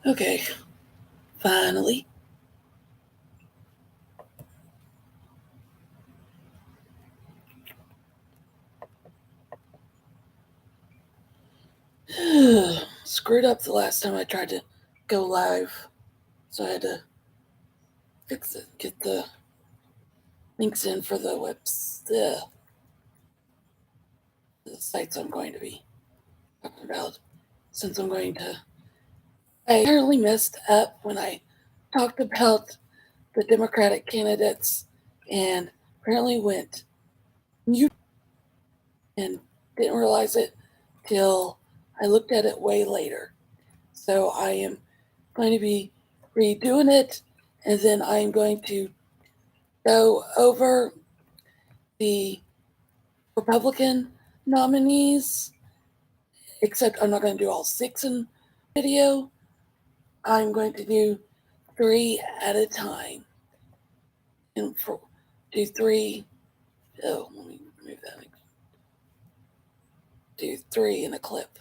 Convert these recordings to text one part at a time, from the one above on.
Okay, finally. Screwed up the last time I tried to go live, so I had to fix it, get the links in for the sites I'm going to be talking about. Since I apparently messed up when I talked about the Democratic candidates and apparently went mute and didn't realize it till I looked at it way later. So I am going to be redoing it, and then I am going to go over the Republican nominees, except I'm not going to do all six in video. I'm going to do three at a time. And do three. Oh, let me move that. Do three in a clip.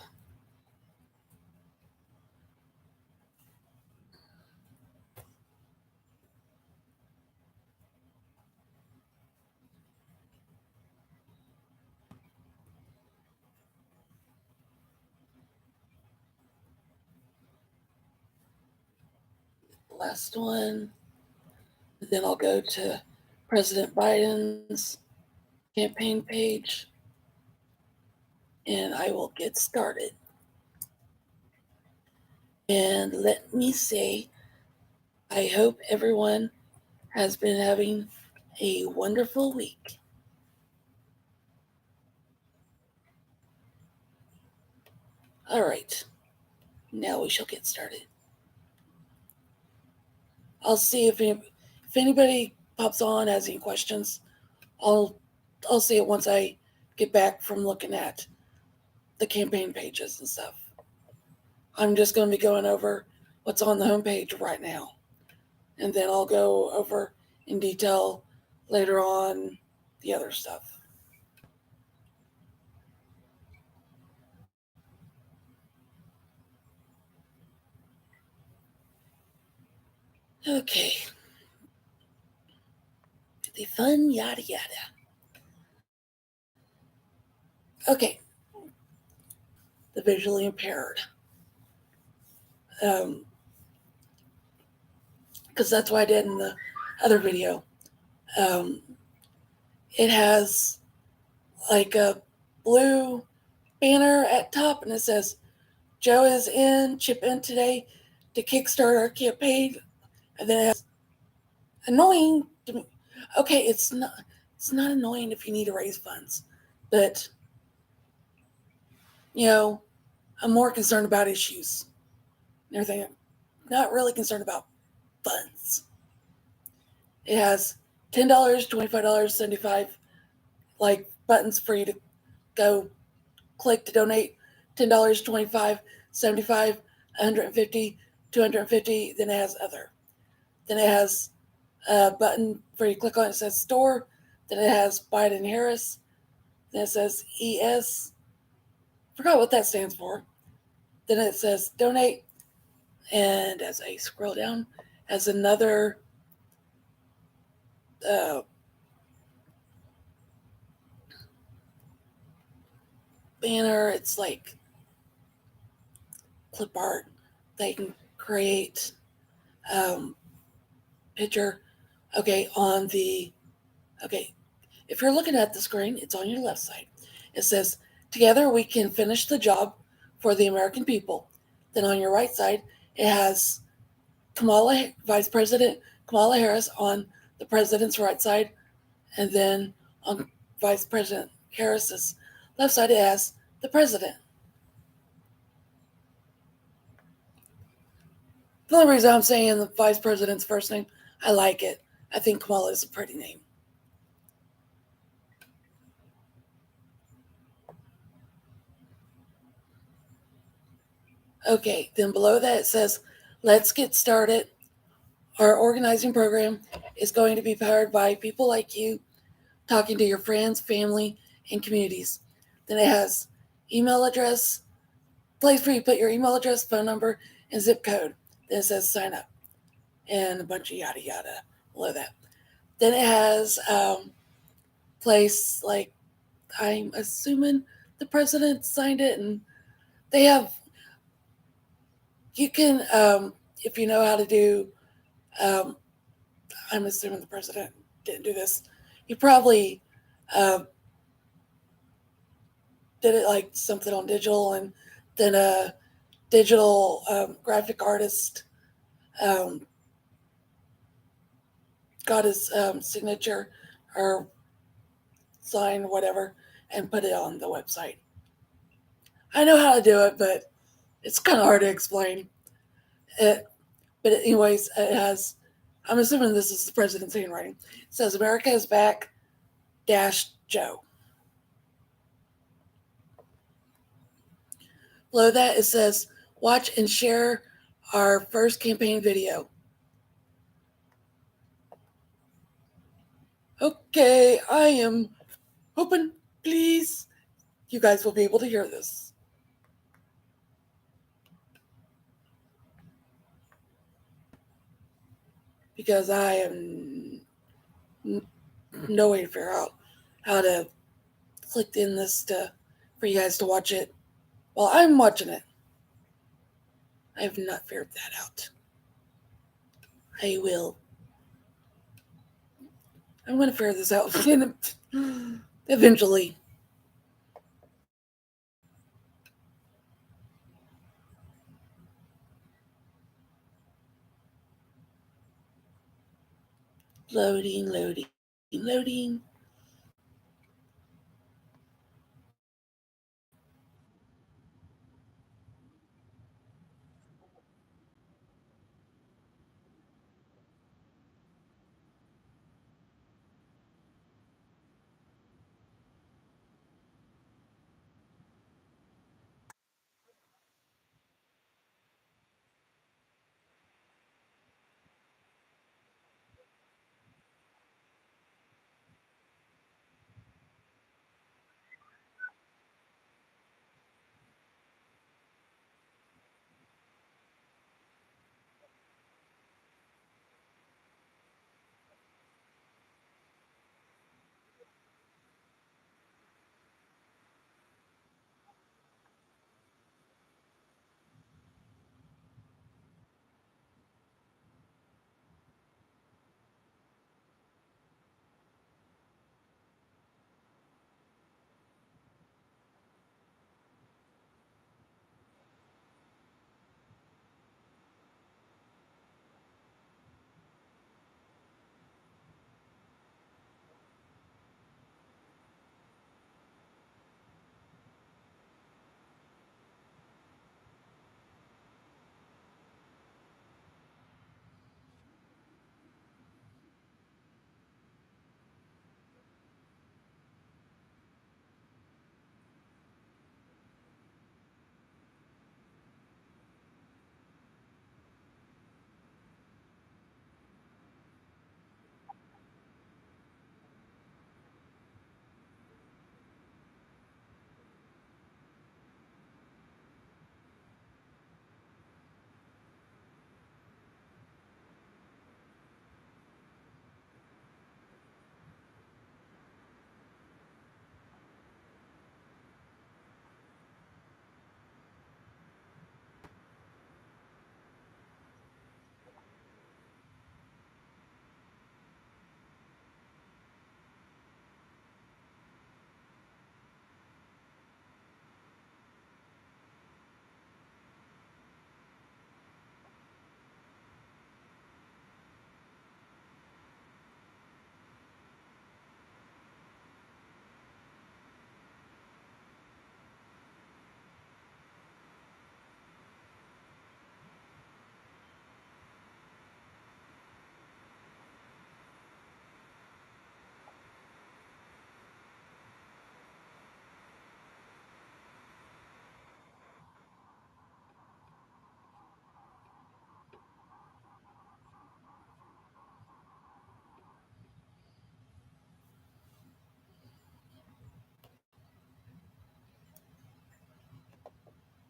Last one. Then I'll go to President Biden's campaign page and I will get started. And let me say, I hope everyone has been having a wonderful week. All right, now we shall get started. I'll see if anybody pops on, has any questions. I'll see it once I get back from looking at the campaign pages and stuff. I'm just going to be going over what's on the homepage right now, and then I'll go over in detail later on the other stuff. Okay. The fun yada yada. Okay. The visually impaired. Because that's what I did in the other video. It has like a blue banner at top and it says, Joe is in, chip in today to kickstart our campaign. And then it has annoying to me. Okay, it's not annoying if you need to raise funds, but I'm more concerned about issues and everything. I'm not really concerned about funds. It has $10, $25, 75 like buttons for you to go click to donate. $10, 25, 75, 150, 250. Then it has other. Then it has a button for you to click on. It says store. Then it has Biden Harris. Then it says ES. Forgot what that stands for. Then it says donate. And as I scroll down, has another banner. It's like clip art that you can create. Picture. Okay, if you're looking at the screen, it's on your left side. It says, together we can finish the job for the American people. Then on your right side, it has Vice President Kamala Harris on the president's right side. And then on Vice President Harris's left side, it has the president. The only reason I'm saying the vice president's first name, I like it. I think Kamala is a pretty name. Okay, then below that it says, let's get started. Our organizing program is going to be powered by people like you talking to your friends, family, and communities. Then it has email address, place where you put your email address, phone number, and zip code. Then it says sign up and a bunch of yada yada below that. Then it has place like I'm assuming the president signed it, and they have you can if you know how to do. Um, I'm assuming the president didn't do this. He probably um, did it like something on digital, and then a digital graphic artist um, got his signature or sign, whatever, and put it on the website. I know how to do it, but it's kind of hard to explain. It, but anyways, it has. I'm assuming this is the president's handwriting. It says America is back. Dash Joe. Below that, it says watch and share our first campaign video. Okay, I am hoping, please, you guys will be able to hear this. Because I am no way to figure out how to click in this for you guys to watch it while I'm watching it. I have not figured that out. I will. I'm going to figure this out eventually. Loading, loading, loading.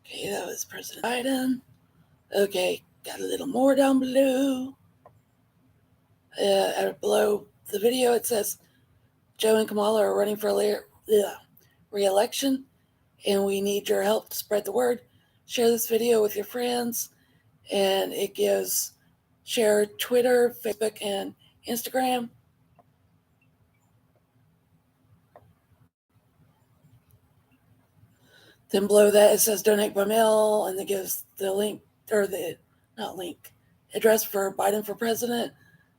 Okay, that was President Biden. Okay, got a little more down below. Below the video, it says Joe and Kamala are running for re-election, and we need your help to spread the word. Share this video with your friends, and it gives share Twitter, Facebook, and Instagram. Then below that, it says donate by mail, and it gives the link, or the, not link, address for Biden for president.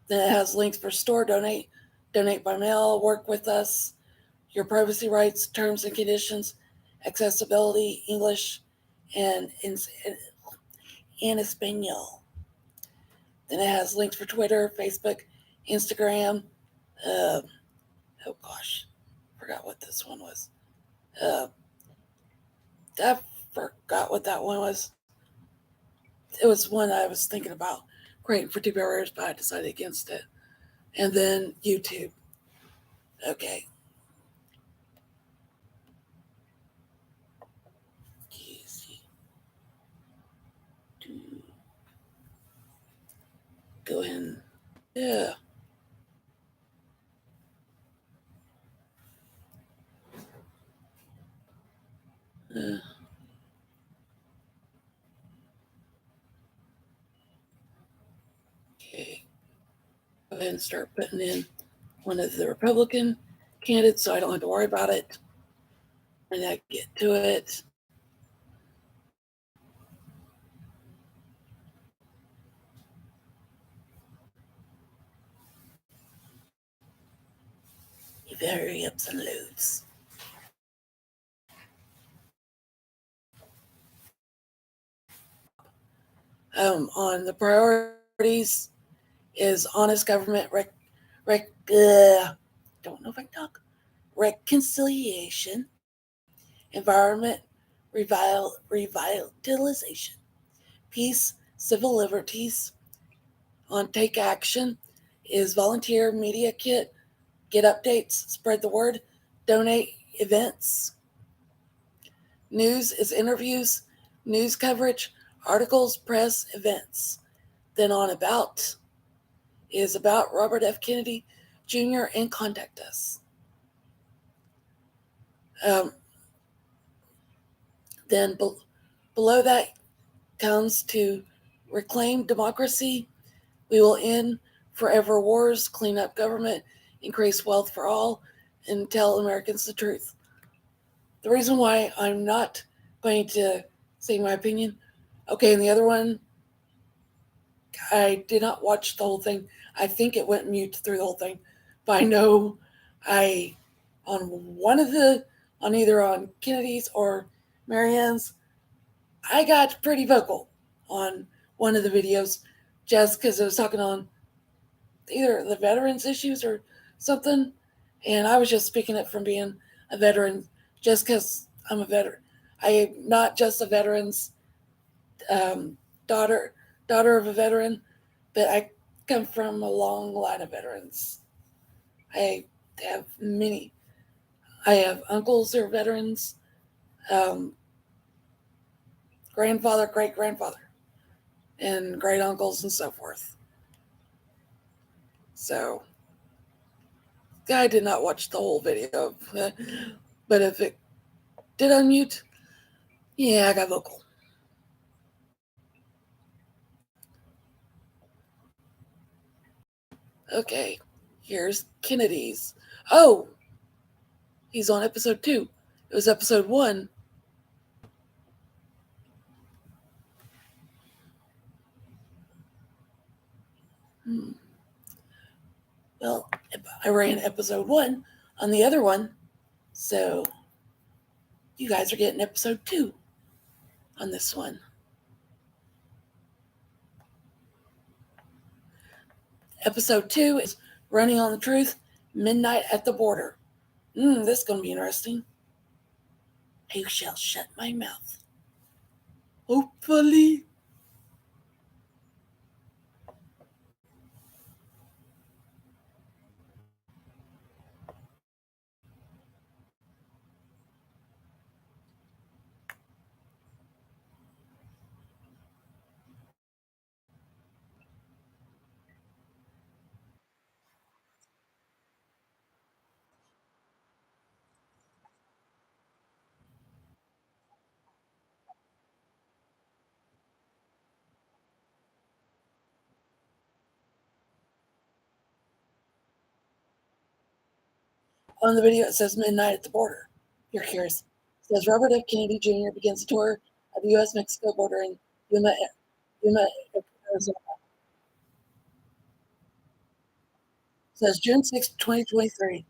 Then it has links for store, donate by mail, work with us, your privacy rights, terms and conditions, accessibility, English, and in Espanol. Then it has links for Twitter, Facebook, Instagram. Oh gosh, forgot what this one was. I forgot what that one was. It was one I was thinking about creating for TBI Raiders, but I decided against it. And then YouTube. Okay. Easy. Go ahead. Yeah. Uh, okay. Go ahead and start putting in one of the Republican candidates so I don't have to worry about it when I get to it. Very ups and lows. On the priorities is honest government don't know if I can talk. Reconciliation, environment revitalization, peace, civil liberties. On take action is volunteer media kit, get updates, spread the word, donate events. News is interviews, news coverage, articles, press, events. Then on about is about Robert F. Kennedy Jr. and contact us. Then below that comes to reclaim democracy. We will end forever wars, clean up government, increase wealth for all, and tell Americans the truth. The reason why I'm not going to say my opinion, okay, and the other one, I did not watch the whole thing. I think it went mute through the whole thing, but I know I on one of the on either on Kennedy's or Marianne's, I got pretty vocal on one of the videos just because I was talking on either the veterans issues or something, and I was just speaking it from being a veteran just because I'm a veteran. I am not just a veteran's um, daughter of a veteran, but I come from a long line of veterans. I have many. I have uncles who are veterans, grandfather, great grandfather, and great uncles and so forth. So, I did not watch the whole video, but if it did unmute, yeah, I got vocal. Okay, here's Kennedy's. Oh, he's on episode 2. It was episode 1. Well, I ran episode 1 on the other one, so you guys are getting episode 2 on this one. Episode 2 is Running on the Truth, Midnight at the Border. This is going to be interesting. I shall shut my mouth. Hopefully. On the video, it says midnight at the border. If you're curious, it says Robert F. Kennedy Jr. begins a tour of the U.S.-Mexico border in Yuma, Arizona. It says June 6, 2023.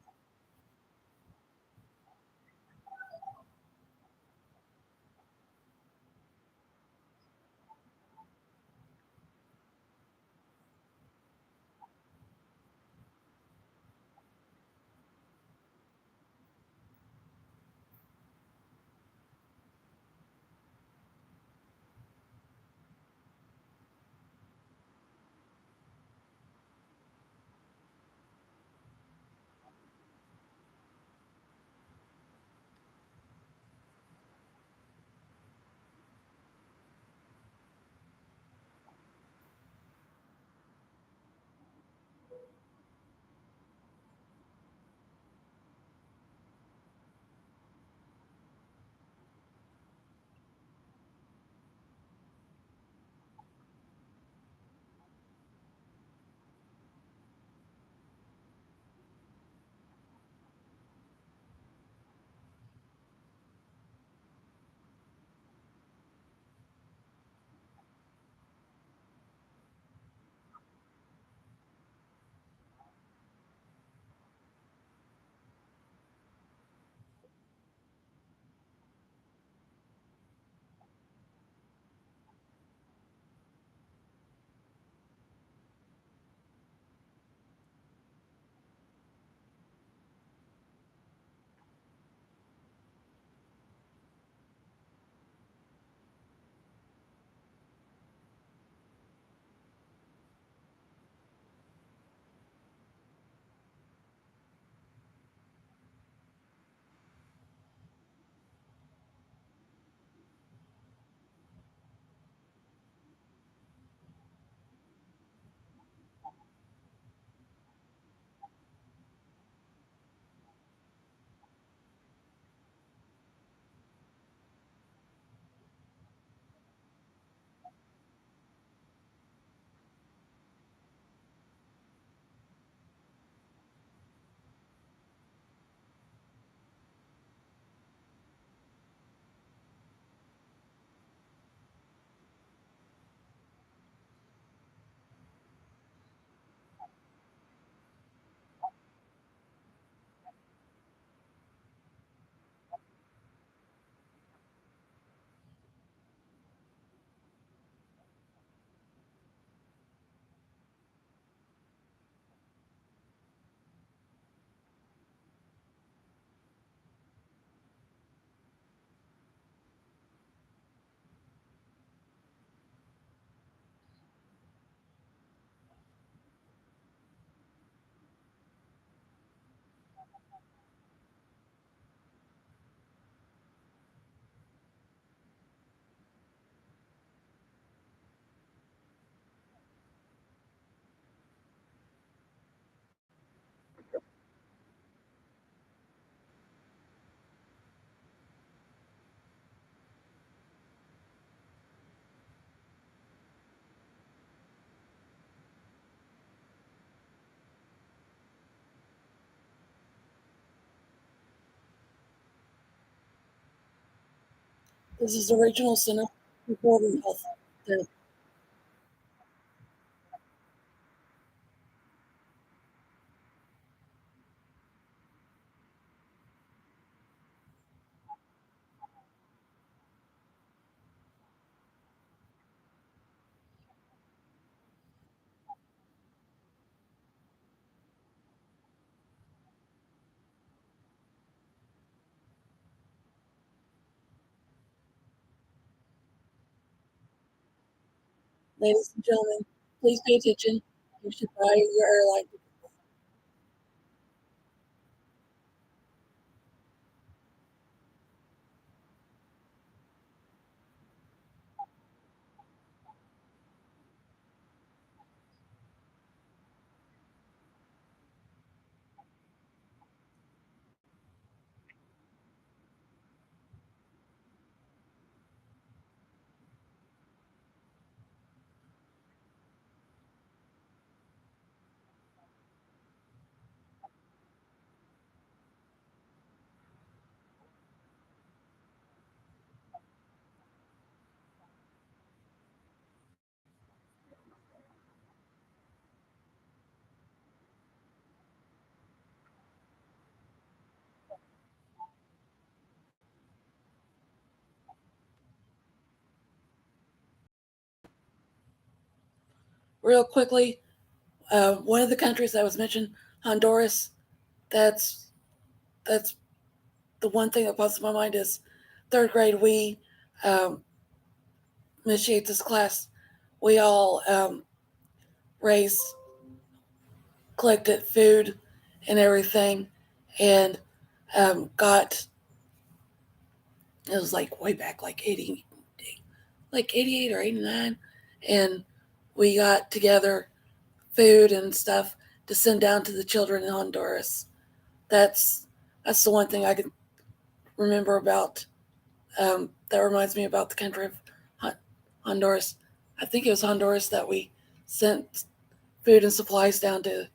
This is the Regional Center for Border Health. Ladies and gentlemen, please pay attention. You should buy your airline. real quickly, one of the countries that was mentioned, Honduras. That's that's the one thing that pops in my mind is third grade. We um, initiate this class. We all raised, collected food and everything, and got, it was like way back, like 88 or 89, and we got together food and stuff to send down to the children in Honduras. That's that's the one thing I can remember about, that reminds me about the country of Honduras. I think it was Honduras that we sent food and supplies down to.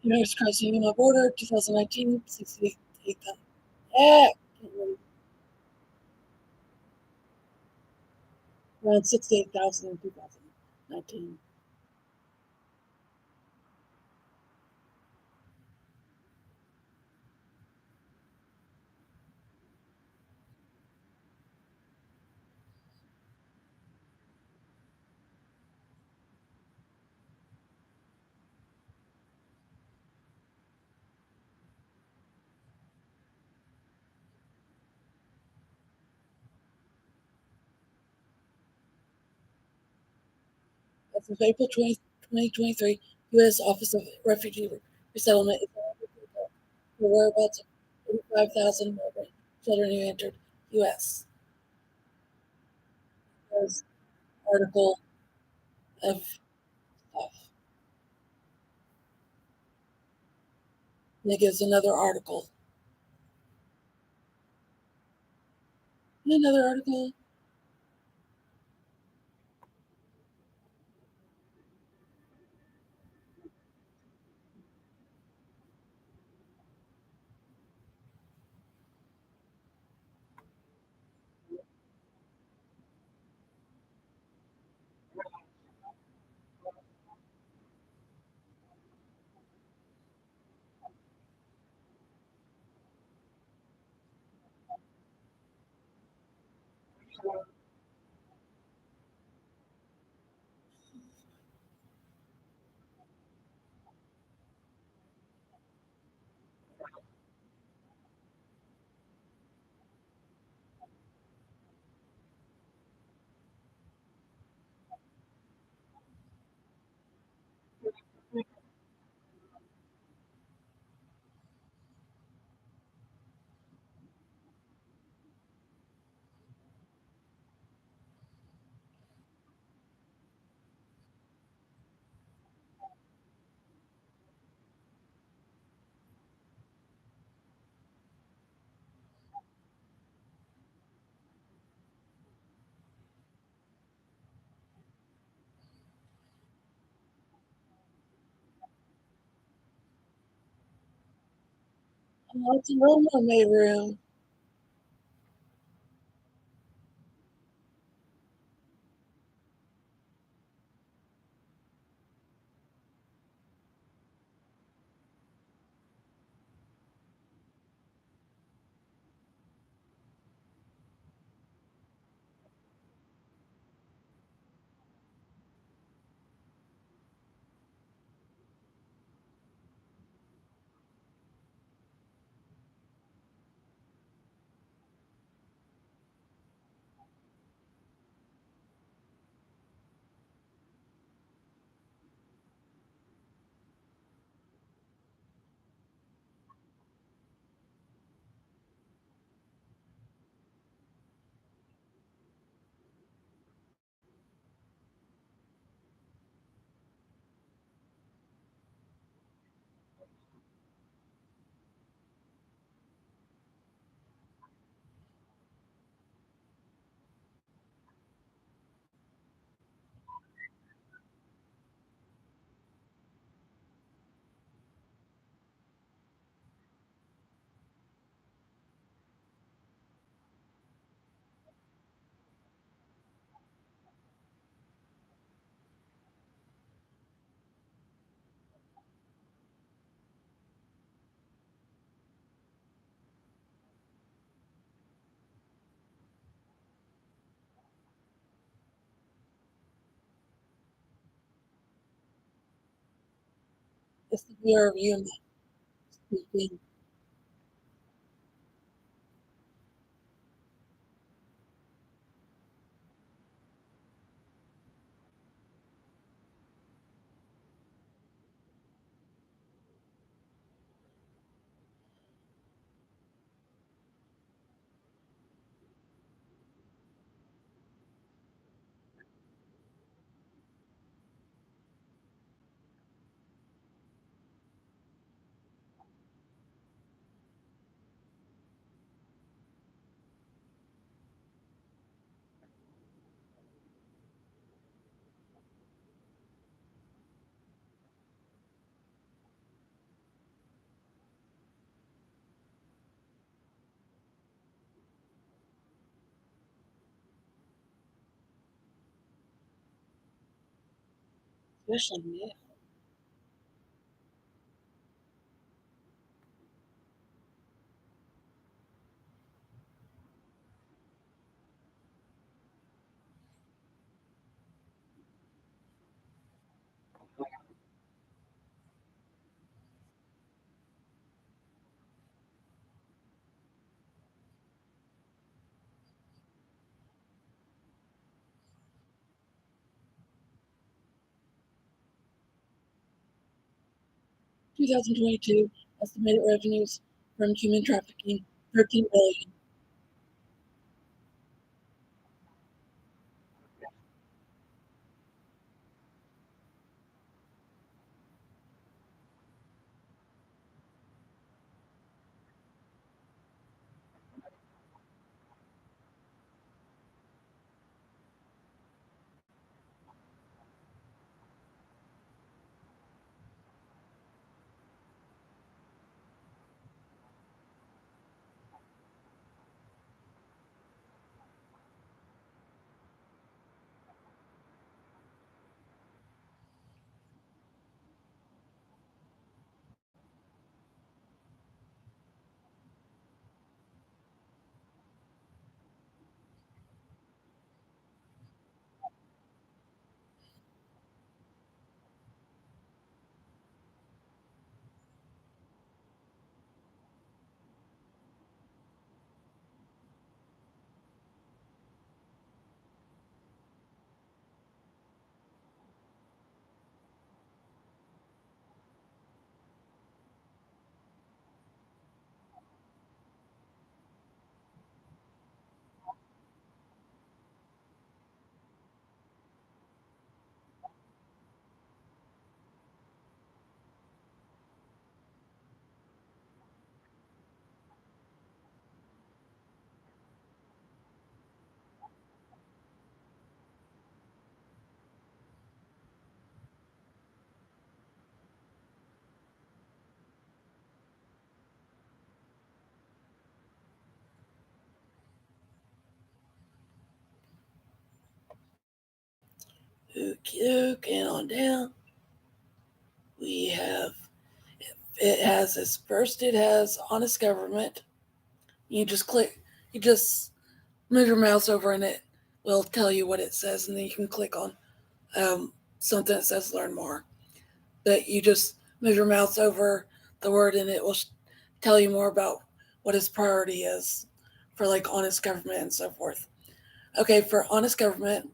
U.S. crossing the border, 2019, 68,000. Yeah, around 68,000 in 2019. As of April 2023, U.S. Office of Refugee Resettlement is the whereabouts of 85,000 children who entered U.S. There's an article of stuff. And it gives another article. Another article. Oh, it's a little mermaid room. It's the Bureau of Human speaking. Especially me. 2022 estimated revenues from human trafficking 13 billion. Okay, and on down, we have it has its first. It has honest government. You just click. You just move your mouse over, and it will tell you what it says, and then you can click on something that says learn more. But you just move your mouse over the word, and it will tell you more about what its priority is for like honest government and so forth. Okay, for honest government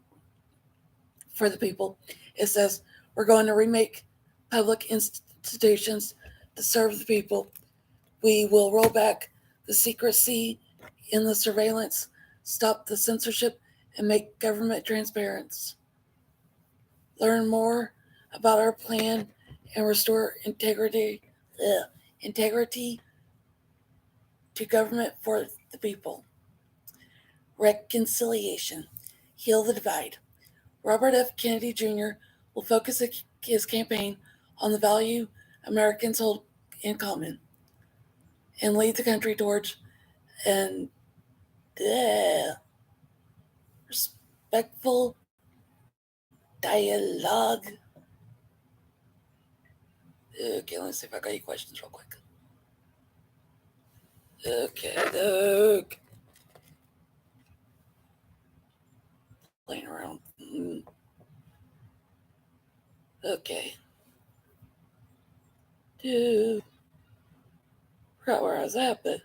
for the people, it says we're going to remake public institutions to serve the people. We will roll back the secrecy in the surveillance, stop the censorship, and make government transparent. Learn more about our plan and restore integrity to government for the people. Reconciliation. Heal the divide. Robert F. Kennedy Jr. will focus his campaign on the value Americans hold in common and lead the country towards an respectful dialogue. Okay, let's see if I got any questions real quick. Okay, look. Playing around. Okay. Dude. Forgot where I was at, but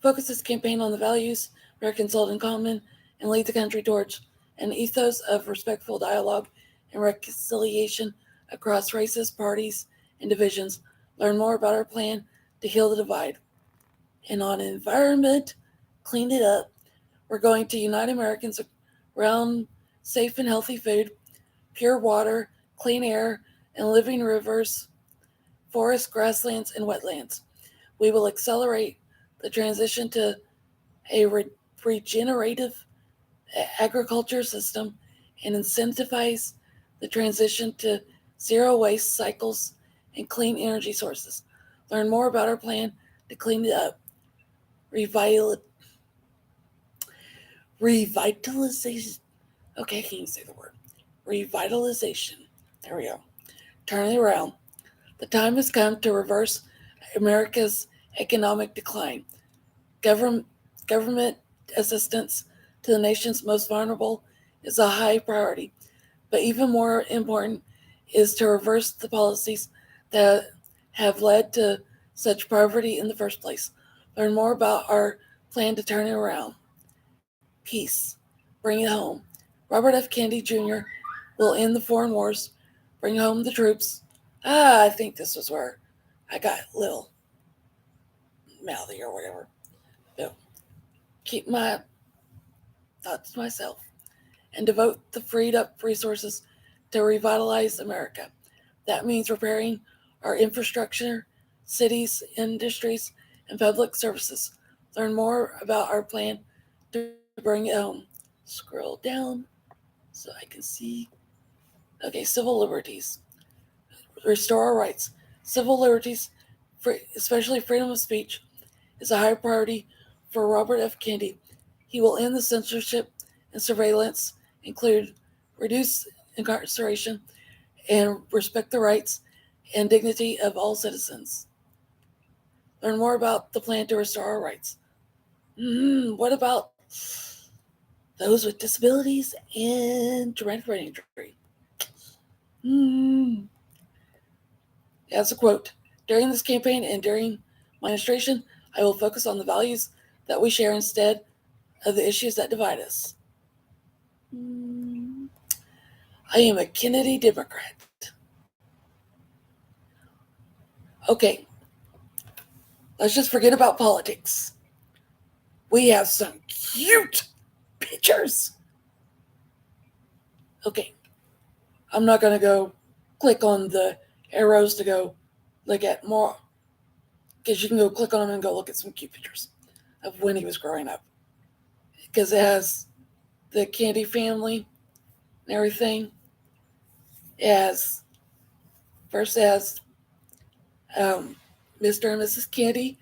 focus this campaign on the values Americans hold in common and lead the country towards an ethos of respectful dialogue and reconciliation across races, parties, and divisions. Learn more about our plan to heal the divide. And on environment, clean it up. We're going to unite Americans around safe and healthy food, pure water, clean air, and living rivers, forests, grasslands, and wetlands. We will accelerate the transition to a regenerative agriculture system and incentivize the transition to zero waste cycles and clean energy sources. Learn more about our plan to clean it up. Revitalization. Okay, I can't say the word. Revitalization. There we go. turning around. The time has come to reverse America's economic decline. Government, government assistance to the nation's most vulnerable is a high priority, but even more important is to reverse the policies that have led to such poverty in the first place. Learn more about our plan to turn it around. Peace. Bring it home. Robert F. Kennedy Jr. will end the foreign wars, bring home the troops. I think this was where I got a little mouthy or whatever. But keep my thoughts to myself and devote the freed up resources to revitalize America. That means repairing our infrastructure, cities, industries, and public services. Learn more about our plan to bring it home. Scroll down so I can see. Okay, civil liberties. Restore our rights. Civil liberties, especially freedom of speech, is a high priority for Robert F. Kennedy. He will end the censorship and surveillance, include reduce incarceration, and respect the rights and dignity of all citizens. Learn more about the plan to restore our rights. What about those with disabilities and traumatic brain injury? Hmm. As a quote, during this campaign and during my administration, I will focus on the values that we share instead of the issues that divide us. I am a Kennedy Democrat. Okay, let's just forget about politics. We have some cute pictures. Okay, I'm not going to go click on the arrows to go look at more, because you can go click on them and go look at some cute pictures of when he was growing up. Because it has the Kennedy family and everything. As first as Mr. and Mrs. Kennedy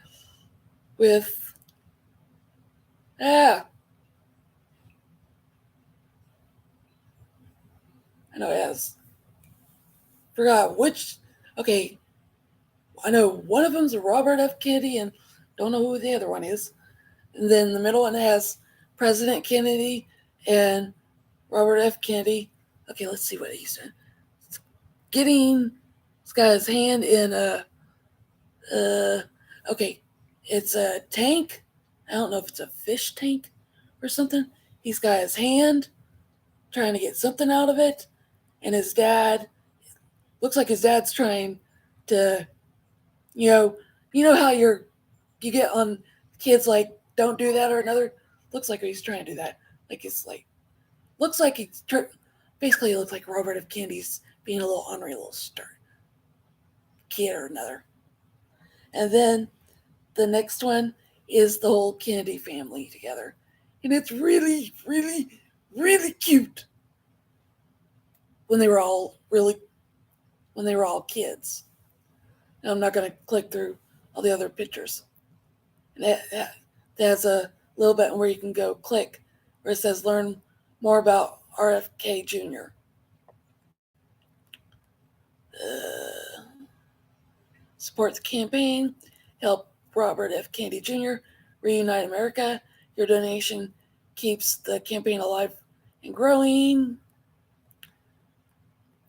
with I know it has forgot which. Okay, I know one of them's Robert F. Kennedy and don't know who the other one is. And then the middle one has President Kennedy and Robert F. Kennedy. Okay, let's see what he's doing. He's got his hand in okay, it's a tank. I don't know if it's a fish tank or something. He's got his hand trying to get something out of it, and his dad looks like his dad's trying to, you know how you get on kids like don't do that or another. Looks like he's trying to do that. Like it's like looks like basically it looks like Robert F. Kennedy's being a little ornery little kid or another. And then the next one is the whole Kennedy family together. And it's really, really, really cute. When they were all kids. And I'm not going to click through all the other pictures. And that has a little button where you can go click where it says learn more about RFK Jr. Support the campaign. Help Robert F. Kennedy Jr. reunite America. Your donation keeps the campaign alive and growing.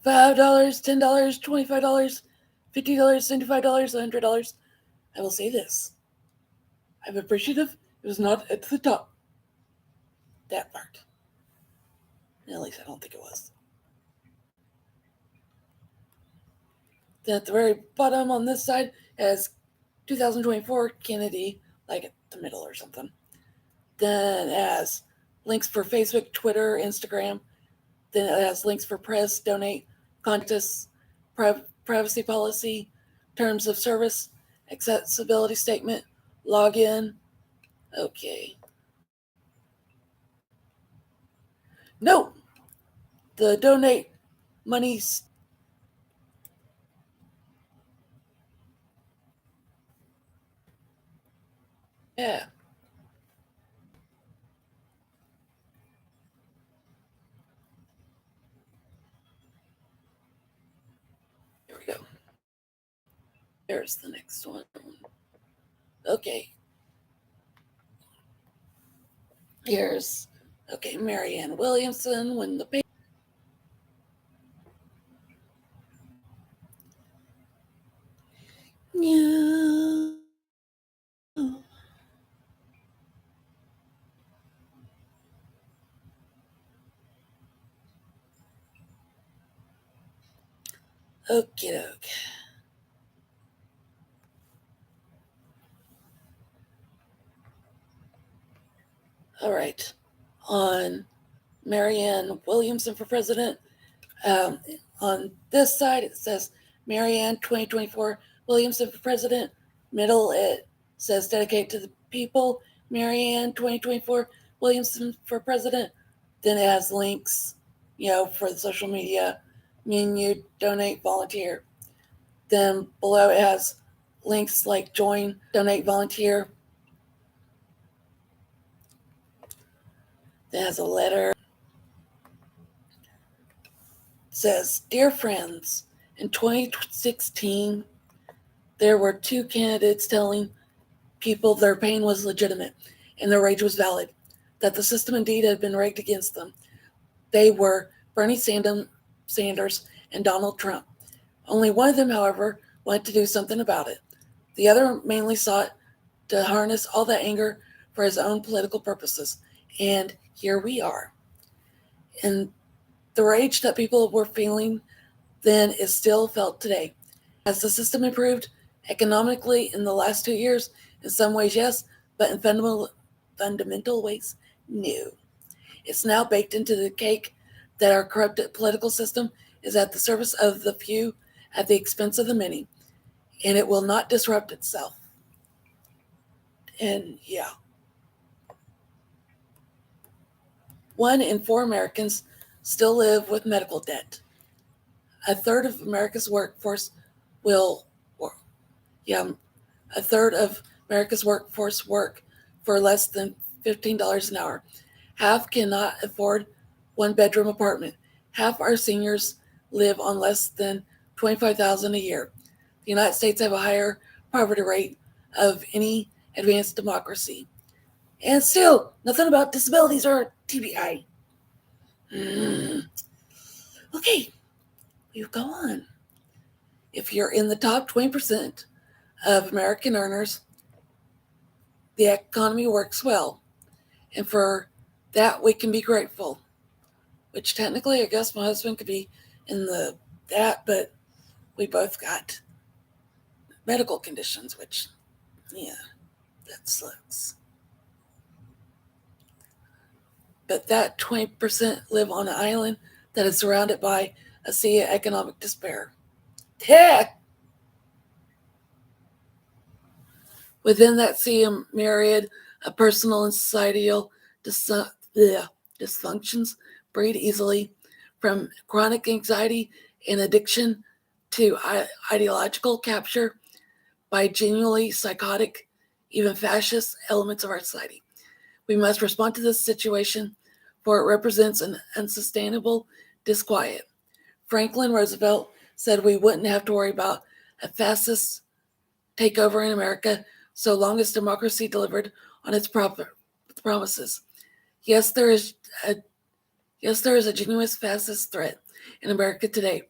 $5, $10, $25, $50, $75, $100. I will say this. I'm appreciative it was not at the top. That part. At least I don't think it was. Then at the very bottom on this side has 2024 Kennedy, like at the middle or something. Then it has links for Facebook, Twitter, Instagram. Then it has links for press, donate, contact us, privacy policy, terms of service, accessibility statement, login. Okay. No, the donate money. Yeah. we go. There's the next one. Okay. Here's, okay, Marianne Williamson when the yeah. Okie doke. All right. On Marianne Williamson for president, on this side it says Marianne 2024 Williamson for president. Middle it says dedicate to the people. Marianne 2024 Williamson for president. Then it has links, for the social media, menu, donate, volunteer. Then below it has links like join, donate, volunteer. Then it has a letter. It says, Dear friends, in 2016, there were two candidates telling people their pain was legitimate and their rage was valid, that the system indeed had been rigged against them. They were Bernie Sanders and Donald Trump. Only one of them, however, wanted to do something about it. The other mainly sought to harness all that anger for his own political purposes. And here we are. And the rage that people were feeling then is still felt today. Has the system improved economically in the last 2 years? In some ways, yes, but in fundamental ways, no. It's now baked into the cake that our corrupted political system is at the service of the few at the expense of the many, and it will not disrupt itself. And yeah. 1 in 4 Americans still live with medical debt. A third of America's workforce work for less than $15 an hour. Half cannot afford 1-bedroom apartment. Half our seniors live on less than $25,000 a year. The United States have a higher poverty rate of any advanced democracy. And still, nothing about disabilities or TBI. Okay, you go on. If you're in the top 20% of American earners, the economy works well. And for that, we can be grateful. Which technically, I guess my husband could be in that, but we both got medical conditions, which, yeah, that sucks. But that 20% live on an island that is surrounded by a sea of economic despair. Yeah. Within that sea, a myriad of personal and societal dysfunctions breed easily, from chronic anxiety and addiction to ideological capture by genuinely psychotic, even fascist elements of our society. We must respond to this situation, for it represents an unsustainable disquiet. Franklin Roosevelt said we wouldn't have to worry about a fascist takeover in America so long as democracy delivered on its promises. Yes, there is a genuine fascist threat in America today,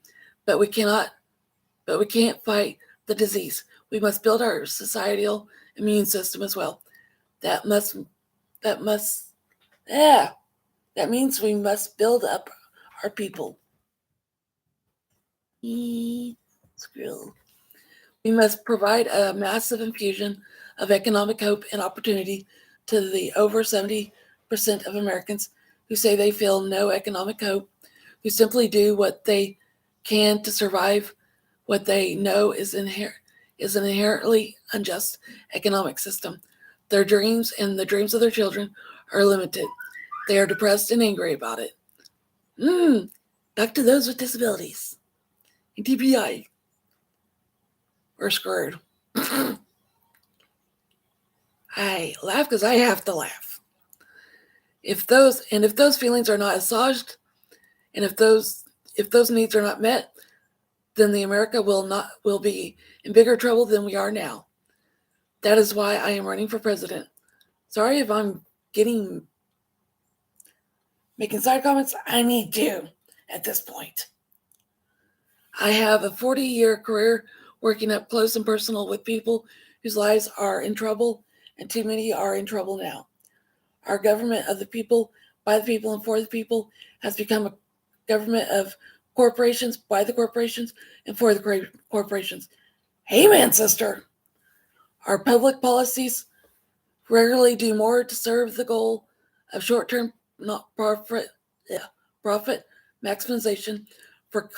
but we can't fight the disease. We must build our societal immune system as well. That means we must build up our people. Screw. We must provide a massive infusion of economic hope and opportunity to the over 70% of Americans who say they feel no economic hope, who simply do what they can to survive what they know is an inherently unjust economic system. Their dreams and the dreams of their children are limited. They are depressed and angry about it. Back to those with disabilities and TBI. We're screwed. I laugh because I have to laugh. If those feelings are not assuaged, and if those needs are not met, then the America will be in bigger trouble than we are now. That is why I am running for president. Sorry if I'm making side comments. I need to at this point. I have a 40-year career working up close and personal with people whose lives are in trouble, and too many are in trouble now. Our government of the people, by the people, and for the people has become a government of corporations, by the corporations, and for the corporations. Amen, sister. Our public policies rarely do more to serve the goal of short-term profit maximization for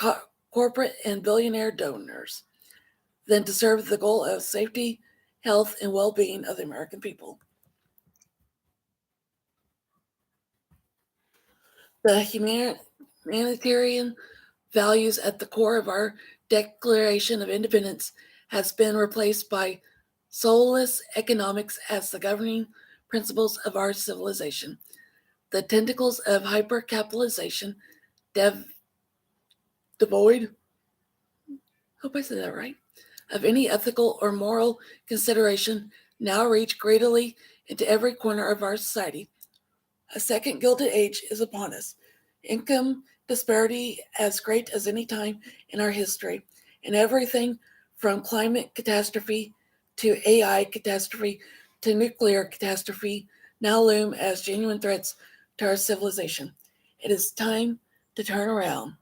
corporate and billionaire donors than to serve the goal of safety, health, and well-being of the American people. The humanitarian values at the core of our Declaration of Independence has been replaced by soulless economics as the governing principles of our civilization. The tentacles of hypercapitalization, devoid, hope I said that right, of any ethical or moral consideration, now reach greedily into every corner of our society. A second Gilded Age is upon us. Income disparity as great as any time in our history, and everything from climate catastrophe to AI catastrophe to nuclear catastrophe now loom as genuine threats to our civilization. It is time to turn around.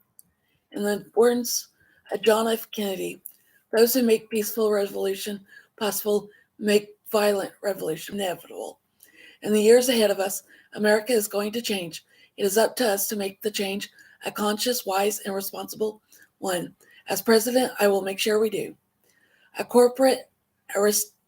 In the words of John F. Kennedy, those who make peaceful revolution possible make violent revolution inevitable. In the years ahead of us, America is going to change. It is up to us to make the change a conscious, wise, and responsible one. As president, I will make sure we do. A corporate aristocracy,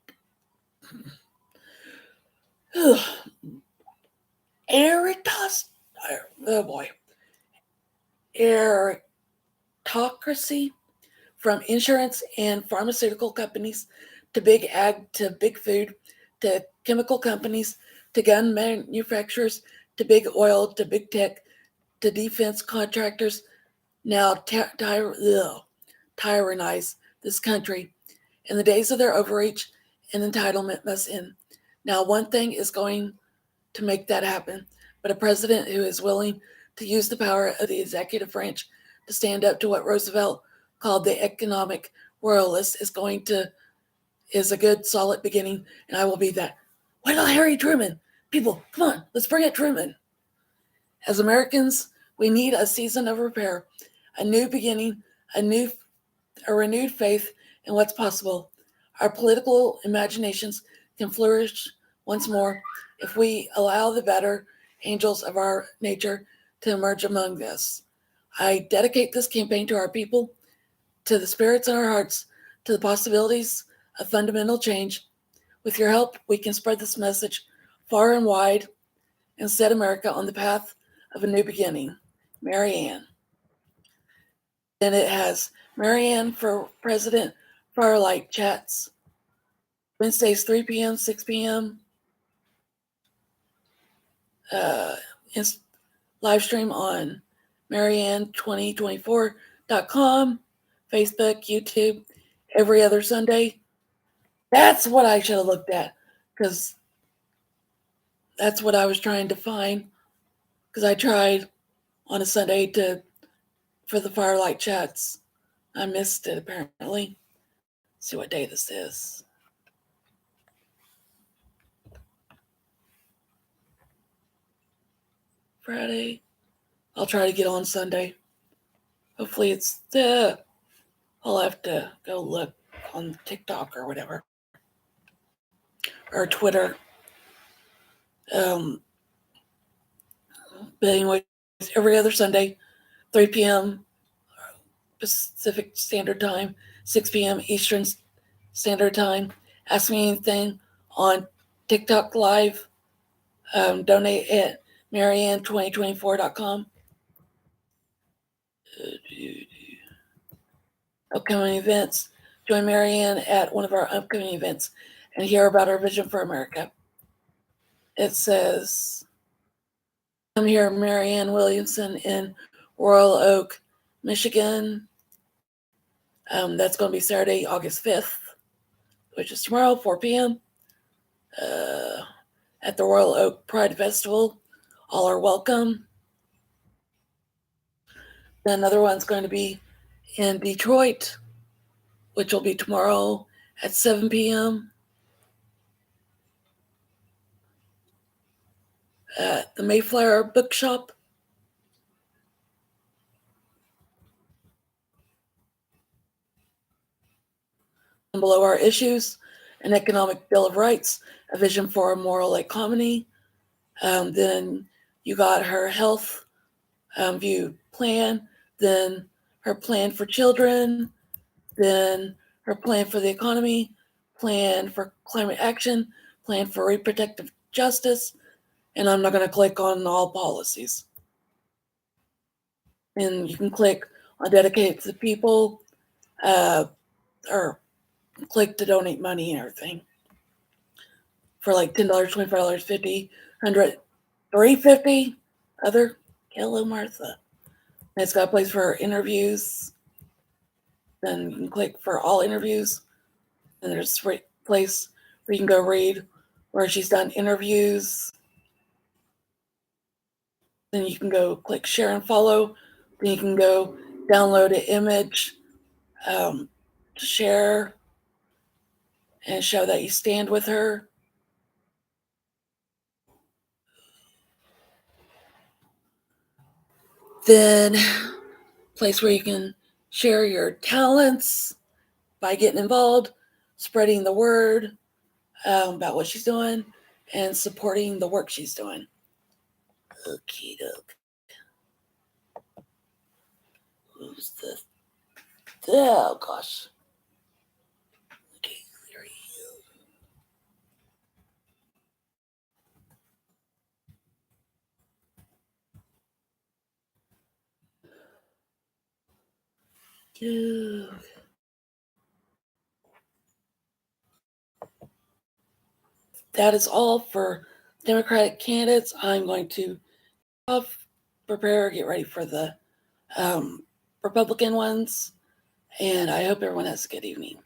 from insurance and pharmaceutical companies to big ag to big food to chemical companies to gun manufacturers to big oil to big tech to defense contractors now tyrannize this country. In the days of their overreach and entitlement must end. Now, one thing is going to make that happen, but a president who is willing to use the power of the executive branch to stand up to what Roosevelt called the economic royalist is a good, solid beginning, and I will be that. Why not Harry Truman? People, come on, let's bring it Truman. As Americans, we need a season of repair, a new beginning, a renewed faith in what's possible. Our political imaginations can flourish once more if we allow the better angels of our nature to emerge among us. I dedicate this campaign to our people, to the spirits in our hearts, to the possibilities of fundamental change. With your help, we can spread this message far and wide and set America on the path of a new beginning. Mary Ann. Then it has Mary Ann for President Firelight Chats. Wednesdays, 3 p.m., 6 p.m. Live stream on marianne2024.com, Facebook, YouTube, every other Sunday. That's what I should have looked at, because that's what I was trying to find, because I tried on a Sunday for the Firelight Chats. I missed it, apparently. Let's see what day this is. Friday. I'll try to get on Sunday. Hopefully it's I'll have to go look on TikTok or whatever. Or Twitter. But anyway, every other Sunday, 3 p.m. Pacific Standard Time, 6 p.m. Eastern Standard Time. Ask me anything on TikTok Live. Donate at marianne2024.com. Upcoming events. Join Marianne at one of our upcoming events and hear about our vision for America. It says, I'm here, Marianne Williamson in Royal Oak, Michigan. That's going to be Saturday, August 5th, which is tomorrow, 4 p.m. At the Royal Oak Pride Festival. All are welcome. Then another one's going to be in Detroit, which will be tomorrow at 7 p.m. at the Mayflower Bookshop. And below are issues: an economic bill of rights, a vision for a moral economy. Then you got her health view plan, then her plan for children, then her plan for the economy, plan for climate action, plan for reproductive justice, and I'm not going to click on all policies. And you can click on dedicate to the people, or click to donate money and everything for like $10, $25, $50, $100, $350. Other, hello Martha. And it's got a place for interviews. Then you can click for all interviews, and there's a place where you can go read where she's done interviews. Then you can go click share and follow. Then you can go download an image to share and show that you stand with her. Then place where you can share your talents by getting involved, spreading the word about what she's doing, and supporting the work she's doing. Okie doke. Who's the? Oh gosh. Okay, there he is. That is all for Democratic candidates. I'm going to prepare, get ready for the Republican ones, and I hope everyone has a good evening.